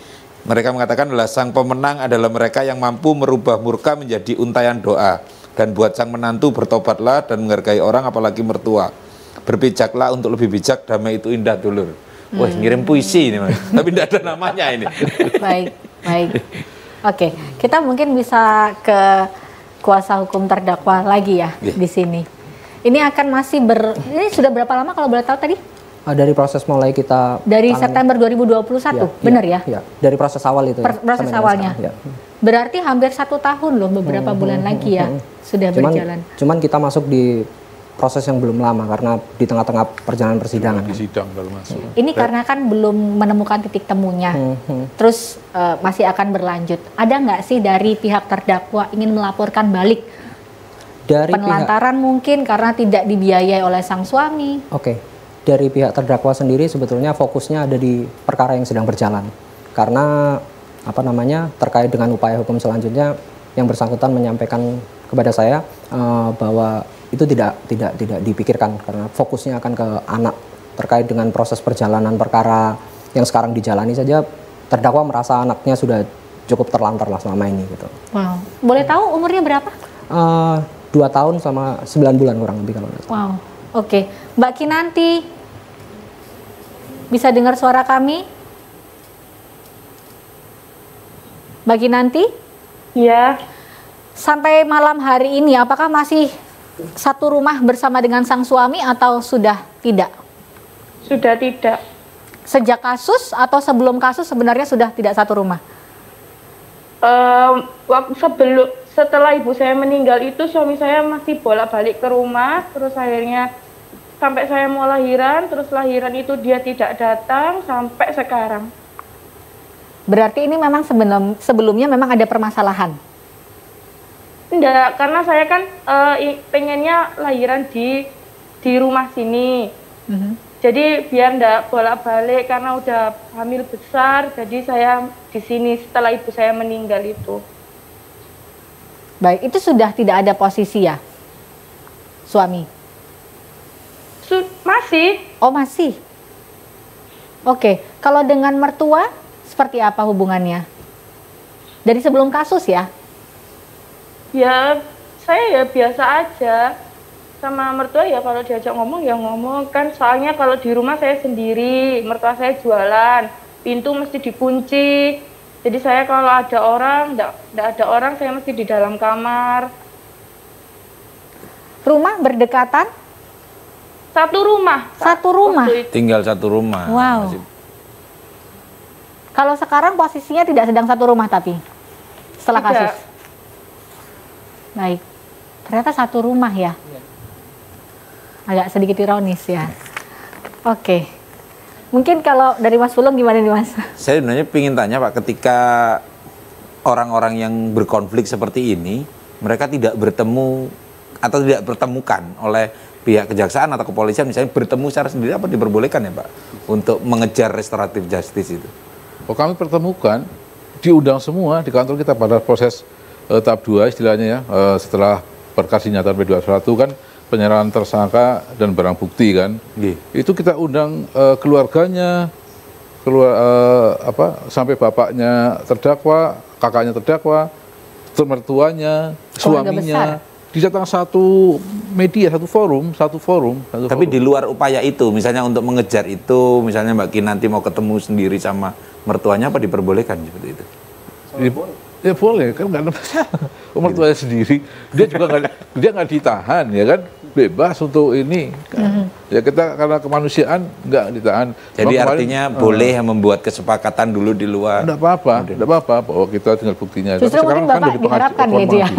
Mereka mengatakan adalah sang pemenang adalah mereka yang mampu merubah murka menjadi untayan doa, dan buat sang menantu bertobatlah dan menghargai orang apalagi mertua. Berpijaklah untuk lebih bijak, damai itu indah dulur. Wah, ngirim puisi ini, tapi tidak ada namanya ini. Baik. Oke, kita mungkin bisa ke kuasa hukum terdakwa lagi ya di sini. Ini akan masih ini sudah berapa lama kalau boleh tahu tadi? Dari proses mulai kita Dari tangani. September 2021, benar ya? Iya, dari proses awal itu. Proses sampai dengan awalnya. sekarang, ya. Berarti hampir 1 tahun loh, beberapa bulan lagi ya sudah berjalan. Cuman kita masuk di proses yang belum lama karena di tengah-tengah perjalanan persidangan. Di sidang baru masuk. Ini karena kan belum menemukan titik temunya, terus masih akan berlanjut. Ada nggak sih dari pihak terdakwa ingin melaporkan balik Dari penelantaran mungkin karena tidak dibiayai oleh sang suami? Oke. Dari pihak terdakwa sendiri sebetulnya fokusnya ada di perkara yang sedang berjalan. Karena terkait dengan upaya hukum selanjutnya yang bersangkutan menyampaikan kepada saya bahwa itu tidak dipikirkan karena fokusnya akan ke anak terkait dengan proses perjalanan perkara yang sekarang dijalani saja terdakwa merasa anaknya sudah cukup terlantar lah selama ini gitu. Wow. Boleh tahu umurnya berapa? 2 tahun sama 9 bulan kurang lebih kalau nggak salah. Wow. Oke, Mbak Kinanti, bisa dengar suara kami? Mbak Kinanti? Iya. Sampai malam hari ini, apakah masih satu rumah bersama dengan sang suami atau sudah tidak? Sudah tidak. Sejak kasus atau sebelum kasus sebenarnya sudah tidak satu rumah? Setelah ibu saya meninggal itu suami saya masih bolak-balik ke rumah, terus akhirnya sampai saya mau lahiran, terus lahiran itu dia tidak datang sampai sekarang. Berarti ini memang sebelumnya memang ada permasalahan? Enggak, karena saya kan pengennya lahiran di rumah sini. Jadi biar enggak bolak-balik karena udah hamil besar, jadi saya di sini setelah ibu saya meninggal itu. Baik, itu sudah tidak ada posisi ya, suami? Masih. Oh masih? Oke, kalau dengan mertua seperti apa hubungannya? Dari sebelum kasus ya? Ya, saya ya biasa aja. Sama mertua ya kalau diajak ngomong ya ngomong. Kan soalnya kalau di rumah saya sendiri, mertua saya jualan, pintu mesti dikunci. Jadi saya kalau ada orang, enggak ada orang, saya mesti di dalam kamar. Rumah berdekatan? Satu rumah. Satu rumah? Tinggal satu rumah. Wow. Kalau sekarang posisinya tidak sedang satu rumah tapi? Setelah Tidak. kasus? Baik. Ternyata satu rumah ya? Agak sedikit ironis ya. Oke. Mungkin kalau dari Mas Pulung gimana nih Mas? Saya sebenarnya ingin tanya Pak, ketika orang-orang yang berkonflik seperti ini, mereka tidak bertemu atau tidak bertemukan oleh pihak kejaksaan atau kepolisian, misalnya bertemu secara sendiri, apa diperbolehkan ya Pak untuk mengejar restoratif justice itu? Oh, kami pertemukan, diundang semua di kantor kita pada proses tahap 2 istilahnya ya, setelah berkas dinyatakan P201 kan penyerahan tersangka dan barang bukti kan. Itu kita undang keluarganya, sampai bapaknya terdakwa, kakaknya terdakwa, mertuanya, suaminya. Didatang satu media, satu forum. Tapi di luar upaya itu, misalnya untuk mengejar itu, misalnya Mbak Kinanti mau ketemu sendiri sama mertuanya, apa diperbolehkan seperti itu? Ya boleh, kan nggak ada masalah. Mertuanya sendiri, dia juga nggak ditahan, ya kan, bebas untuk ini. Kan. Ya kita karena kemanusiaan nggak ditahan. Jadi artinya boleh membuat kesepakatan dulu di luar. Nggak apa-apa, bahwa kita tinggal buktinya. Justru mungkin Bapak diharapkan ya itu ya.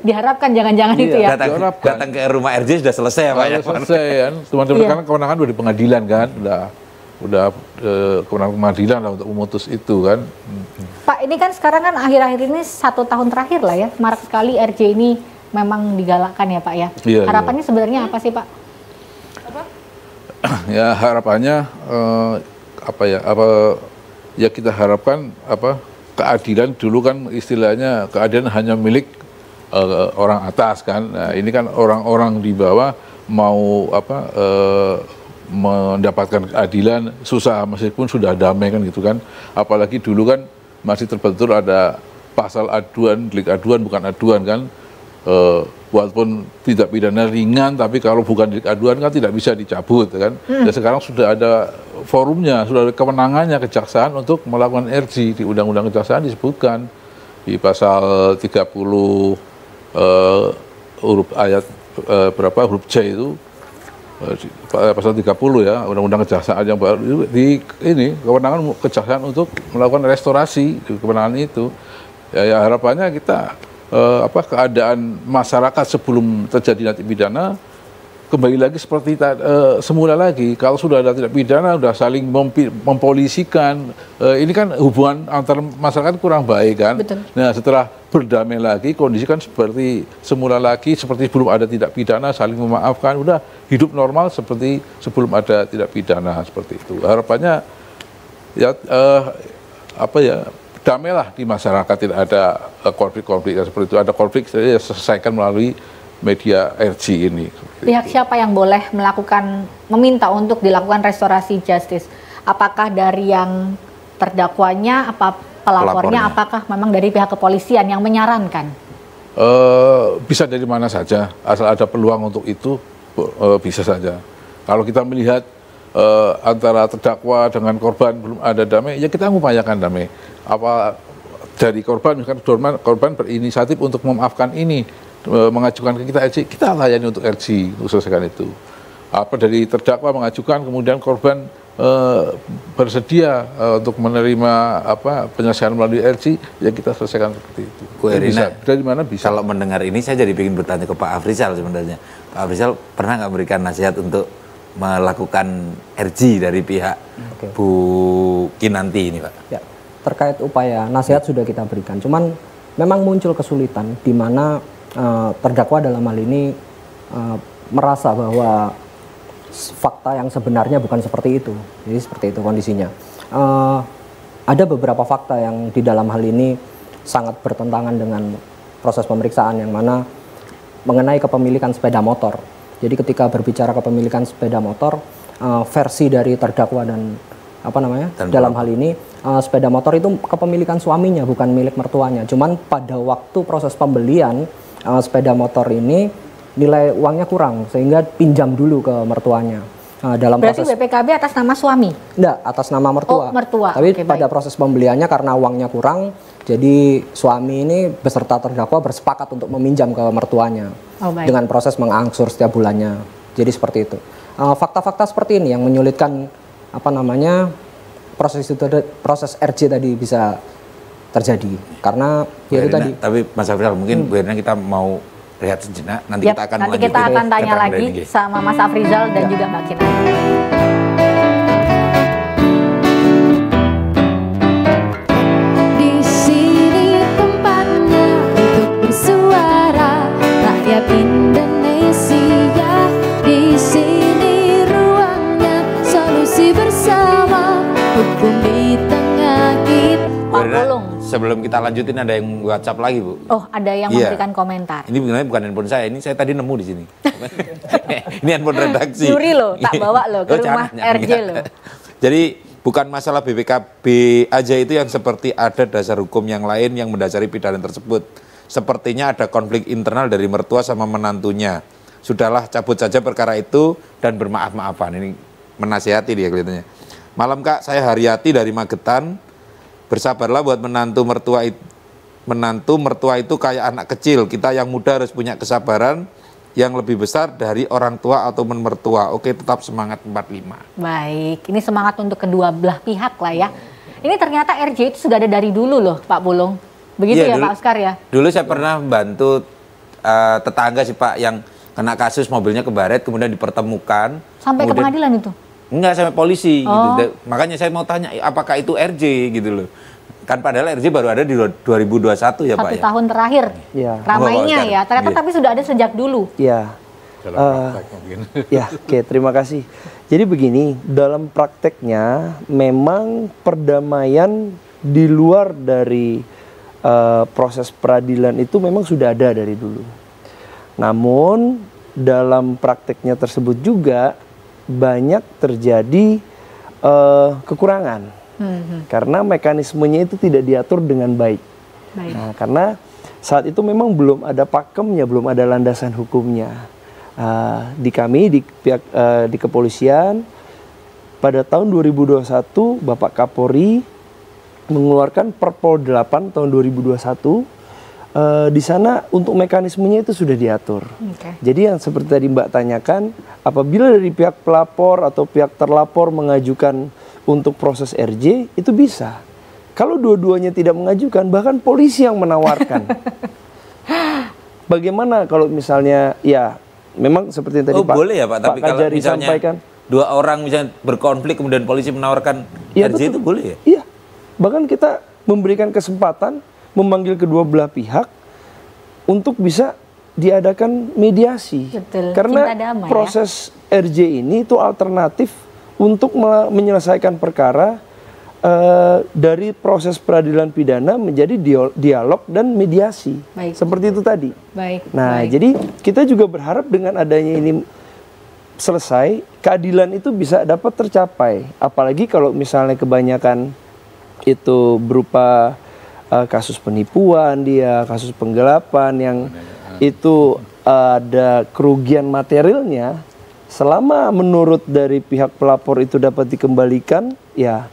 Diharapkan jangan-jangan itu ya. Datang ke rumah RJ sudah selesai ya Pak ya. Selesai kan, teman-teman karena kewenangan udah di pengadilan kan, udah kewenangan pengadilan lah untuk memutus itu kan. Pak, ini kan sekarang kan akhir-akhir ini 1 tahun terakhir lah ya, marak sekali RJ ini memang digalakkan ya Pak ya. Harapannya sebenarnya apa sih Pak? Ya harapannya ya kita harapkan keadilan dulu kan istilahnya keadilan hanya milik orang atas kan. Nah, ini kan orang-orang di bawah mau mendapatkan keadilan susah meskipun sudah damai kan gitu kan. Apalagi dulu kan masih terbentur ada pasal aduan, delik aduan bukan aduan kan. Walaupun tidak pidana ringan, tapi kalau bukan delik aduan kan tidak bisa dicabut kan. Dan sekarang sudah ada forumnya, sudah ada kewenangannya kejaksaan untuk melakukan RJ. Di Undang-Undang Kejaksaan disebutkan di pasal 30 huruf ayat huruf C itu pasal 30 ya, Undang-Undang Kejaksaan yang baru di ini kewenangan kejaksaan untuk melakukan restorasi di kewenangan itu. Ya harapannya kita keadaan masyarakat sebelum terjadi nanti pidana kembali lagi seperti semula lagi. Kalau sudah ada tindak pidana, sudah saling mempolisikan, ini kan hubungan antar masyarakat kurang baik kan. Betul. Nah setelah berdamai lagi, kondisi kan seperti semula lagi, seperti sebelum ada tindak pidana, saling memaafkan, udah hidup normal seperti sebelum ada tindak pidana, seperti itu. Harapannya ya damailah di masyarakat, tidak ada konflik-konflik seperti itu. Ada konflik saya selesaikan melalui media RG ini. Pihak siapa yang boleh meminta untuk dilakukan restorasi justice? Apakah dari yang terdakwanya, apa pelapornya, apakah memang dari pihak kepolisian yang menyarankan? Bisa dari mana saja, asal ada peluang untuk itu bisa saja. Kalau kita melihat antara terdakwa dengan korban belum ada damai, ya kita mengupayakan damai. Apa dari korban, misalkan korban berinisiatif untuk memaafkan ini, mengajukan ke kita RG, kita layani untuk RG untuk selesaikan itu. Apa dari terdakwa mengajukan, kemudian korban bersedia untuk menerima penyelesaian melalui RG, ya kita selesaikan seperti itu. Bu Erina, dari mana bisa? Kalau mendengar ini saya jadi ingin bertanya ke Pak Afrizal sebenarnya. Pak Afrizal pernah nggak memberikan nasihat untuk melakukan RG dari pihak Bu Kinanti ini, Pak? Ya, terkait upaya nasihat sudah kita berikan. Cuman memang muncul kesulitan di mana terdakwa dalam hal ini merasa bahwa fakta yang sebenarnya bukan seperti itu. Jadi seperti itu kondisinya. Ada beberapa fakta yang di dalam hal ini sangat bertentangan dengan proses pemeriksaan, yang mana mengenai kepemilikan sepeda motor. Jadi ketika berbicara kepemilikan sepeda motor, versi dari terdakwa dan dalam hal ini sepeda motor itu kepemilikan suaminya, bukan milik mertuanya. Cuman pada waktu proses pembelian sepeda motor ini nilai uangnya kurang sehingga pinjam dulu ke mertuanya. Dalam berarti proses BPKB atas nama suami? Enggak, atas nama mertua. Oh, mertua. Tapi pada proses pembeliannya karena uangnya kurang, jadi suami ini beserta terdakwa bersepakat untuk meminjam ke mertuanya dengan proses mengangsur setiap bulannya. Jadi seperti itu. Fakta-fakta seperti ini yang menyulitkan proses RJ tadi bisa terjadi karena ya itu tadi. Tapi Mas Afrizal mungkin Bu Erina kita mau rehat sejenak, nanti kita akan nanti kita akan tanya lagi sama Mas Afrizal dan juga Mbak Kinanti. Di sini tempatnya untuk bersuara rakyat Indonesia. Di sini ruangnya solusi bersama, hukum di tengah kita. Pak Pulung. Sebelum kita lanjutin ada yang WhatsApp lagi, Bu. Oh, ada yang memberikan komentar. Ini sebenarnya bukan handphone saya, ini saya tadi nemu di sini. Ini handphone redaksi. Juri loh, tak bawa loh ke rumah RJ loh. Jadi bukan masalah BPKB aja itu yang seperti ada dasar hukum yang lain yang mendasari pidana tersebut. Sepertinya ada konflik internal dari mertua sama menantunya. Sudahlah, cabut saja perkara itu dan bermaaf-maafan. Ini menasihati dia kelihatannya. Malam Kak, saya Haryati dari Magetan. Bersabarlah buat menantu mertua itu kayak anak kecil. Kita yang muda harus punya kesabaran yang lebih besar dari orang tua atau mertua. Oke, tetap semangat 45. Baik, ini semangat untuk kedua belah pihak lah ya. Ini ternyata RJ itu sudah ada dari dulu loh Pak Pulung. Begitu ya dulu, Pak Oscar ya? Dulu saya pernah bantu tetangga sih Pak yang kena kasus mobilnya kebaret kemudian dipertemukan. Sampai ke pengadilan itu? Enggak, sampai polisi gitu. Makanya saya mau tanya apakah itu RJ gitu loh. Kan padahal RJ baru ada di 2021 ya Pak ya. 1 tahun terakhir ramainya ya. Ternyata tapi sudah ada sejak dulu. Ya. Oke, terima kasih. Jadi begini, dalam prakteknya memang perdamaian di luar dari proses peradilan itu memang sudah ada dari dulu. Namun dalam prakteknya tersebut juga banyak terjadi kekurangan karena mekanismenya itu tidak diatur dengan baik. Nah, karena saat itu memang belum ada pakemnya, belum ada landasan hukumnya. Di kami di pihak di kepolisian pada tahun 2021 Bapak Kapolri mengeluarkan Perpol 8 tahun 2021 di sana untuk mekanismenya itu sudah diatur. Jadi yang seperti tadi Mbak tanyakan, apabila dari pihak pelapor atau pihak terlapor mengajukan untuk proses RJ, itu bisa. Kalau dua-duanya tidak mengajukan, bahkan polisi yang menawarkan. Bagaimana kalau misalnya, ya memang seperti yang tadi boleh ya Pak, tapi kalau Kajari misalnya sampaikan, dua orang misalnya berkonflik kemudian polisi menawarkan RJ itu boleh ya? Iya, bahkan kita memberikan kesempatan memanggil kedua belah pihak untuk bisa diadakan mediasi. Betul. Karena Cinta damai, proses RJ ini itu alternatif untuk menyelesaikan perkara dari proses peradilan pidana menjadi dialog dan mediasi. Baik. Seperti itu tadi. Baik. Nah, baik. jadi kita juga berharap dengan adanya ini selesai, keadilan itu bisa dapat tercapai. Apalagi kalau misalnya kebanyakan itu berupa kasus penipuan, kasus penggelapan yang itu ada kerugian materialnya, selama menurut dari pihak pelapor itu dapat dikembalikan, ya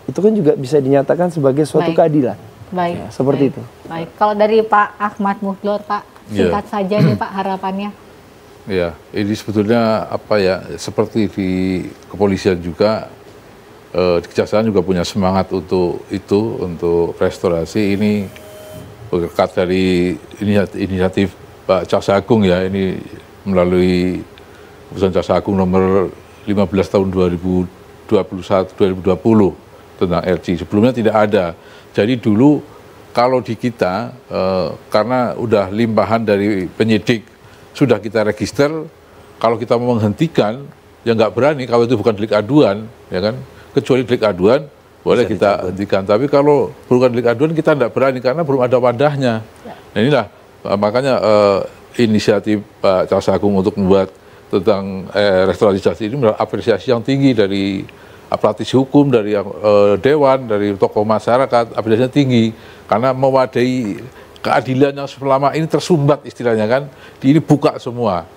itu kan juga bisa dinyatakan sebagai suatu keadilan. Baik. Ya, seperti itu. Baik. Kalau dari Pak Ahmad Muhdlor, Pak, singkat saja nih Pak harapannya. Ya, ini sebetulnya apa ya, seperti di kepolisian juga, di kejaksaan juga punya semangat untuk itu, untuk restorasi. Ini berkat dari inisiatif Pak Jaksa Agung ya, ini melalui keputusan Jaksa Agung nomor 15 tahun 2020 tentang RJ. Sebelumnya tidak ada. Jadi dulu kalau di kita, karena udah limpahan dari penyidik, sudah kita register, kalau kita mau menghentikan, ya nggak berani kalau itu bukan delik aduan, ya kan? Kecuali delik aduan, boleh bisa kita hentikan. Tapi kalau bukan delik aduan, kita tidak berani karena belum ada wadahnya. Nah inilah, makanya inisiatif Pak Jaksa Agung untuk membuat tentang restorasi justice ini apresiasi yang tinggi dari praktisi hukum, dari dewan, dari tokoh masyarakat, apresiasinya tinggi. Karena mewadai keadilan yang selama ini tersumbat istilahnya kan, ini buka semua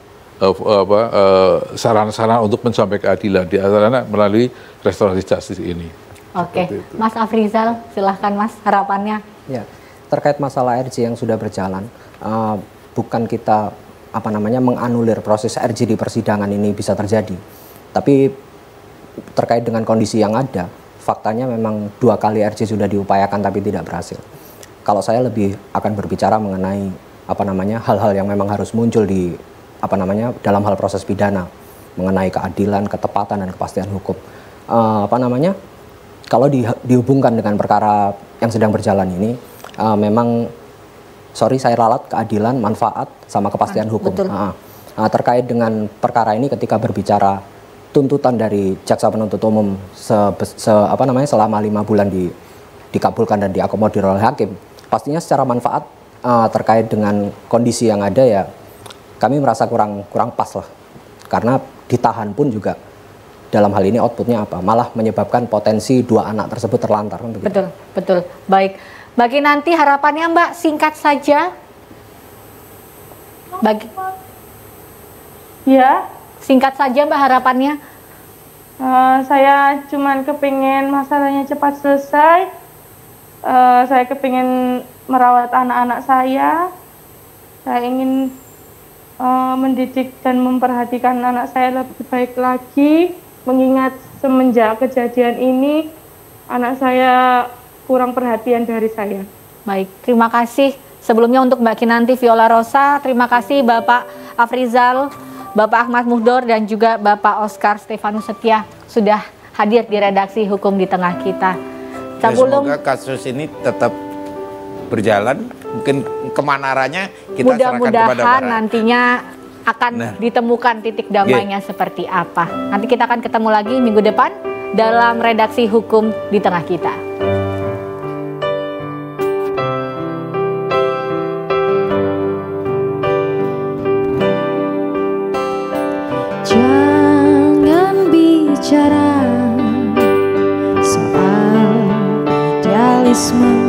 sarana-sarana untuk mencapai keadilan di antaranya melalui restorasi justice ini. Oke, Mas Afrizal, silahkan Mas harapannya. Ya, terkait masalah RJ yang sudah berjalan, bukan kita menganulir proses RJ di persidangan ini bisa terjadi, tapi terkait dengan kondisi yang ada, faktanya memang 2 kali RJ sudah diupayakan tapi tidak berhasil. Kalau saya lebih akan berbicara mengenai hal-hal yang memang harus muncul di dalam hal proses pidana mengenai keadilan, ketepatan dan kepastian hukum. Kalau dihubungkan dengan perkara yang sedang berjalan ini, memang saya ralat keadilan, manfaat sama kepastian hukum. Terkait dengan perkara ini, ketika berbicara tuntutan dari jaksa penuntut umum selama 5 bulan dikabulkan dan diakomodir oleh hakim, pastinya secara manfaat terkait dengan kondisi yang ada ya kami merasa kurang pas lah, karena ditahan pun juga dalam hal ini outputnya apa, malah menyebabkan potensi 2 anak tersebut terlantar. Betul. Baik, bagi nanti harapannya Mbak singkat saja. Singkat saja Mbak harapannya. Saya cuman kepingin masalahnya cepat selesai. Saya kepingin merawat anak-anak saya. Saya ingin mendidik dan memperhatikan anak saya lebih baik lagi. Mengingat semenjak kejadian ini, anak saya kurang perhatian dari saya. Baik, terima kasih. Sebelumnya untuk Mbak Kinanti Viola Rosa, terima kasih Bapak Afrizal, Bapak Ahmad Muhdlor dan juga Bapak Oscar Stefanus Setia sudah hadir di redaksi Hukum di Tengah kita. Semoga kasus ini tetap berjalan, mungkin kemana arahnya kita serahkan kepada mudah-mudahan nantinya akan ditemukan titik damainya seperti apa. Nanti kita akan ketemu lagi minggu depan dalam redaksi Hukum di Tengah kita. Jangan bicara soal idealisme.